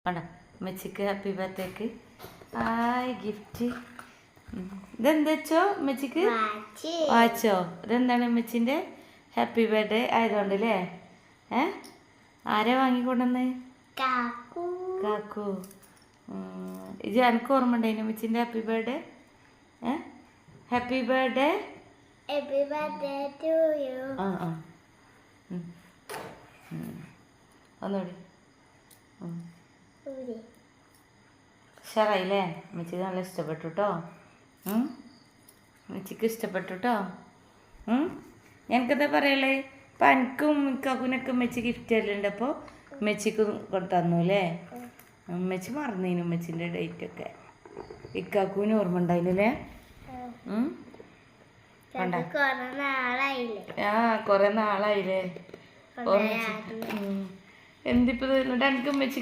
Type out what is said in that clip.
വേണ്ട ഉമ്മച്ചിക്ക് ഹാപ്പി ബർത്ത്ഡേക്ക് ആയ് ഗിഫ്റ്റ്. ഇതെന്താ വെച്ചോ ഉമ്മച്ചിക്ക് വാച്ചോ? ഇതെന്താണ് ഉമ്മച്ചിൻ്റെ ഹാപ്പി ബർത്ത്ഡേ ആയതുകൊണ്ട് അല്ലേ? ആരാ വാങ്ങിക്കൊണ്ടുവന്ന്? കാക്കു. ഇത് എനിക്ക് ഓർമ്മ ഉണ്ടായിന് ഉമ്മച്ചിൻ്റെ ഹാപ്പി ബർത്ത്ഡേ. Happy birthday. ആ ആ ഒന്നുകൂടി. ഉഷാറായില്ലേ? ഉമ്മച്ചിക്ക് നല്ല ഇഷ്ടപ്പെട്ടു കേട്ടോ. ഉമ്മച്ചിക്ക് ഇഷ്ടപ്പെട്ടു കേട്ടോ. എനിക്കെന്താ പറയല്ലേ, ഇപ്പം എനിക്കും കാക്കുനൊക്കെ ഉമ്മച്ചി ഗിഫ്റ്റ് തരലുണ്ട്. അപ്പോൾ ഉമ്മച്ചിക്ക് തന്നു അല്ലേ? ഉമ്മച്ചി മറന്നേനു ഉമ്മച്ചിൻ്റെ ഡേറ്റൊക്കെ. ഇക്കാക്കൂന് ഓർമ്മ ഉണ്ടായില്ലേ? കുറേ നാളായില്ലേ ഓർമ്മിച്ച്. എന്തിപ്പോ എനിക്ക് ഉമ്മച്ചി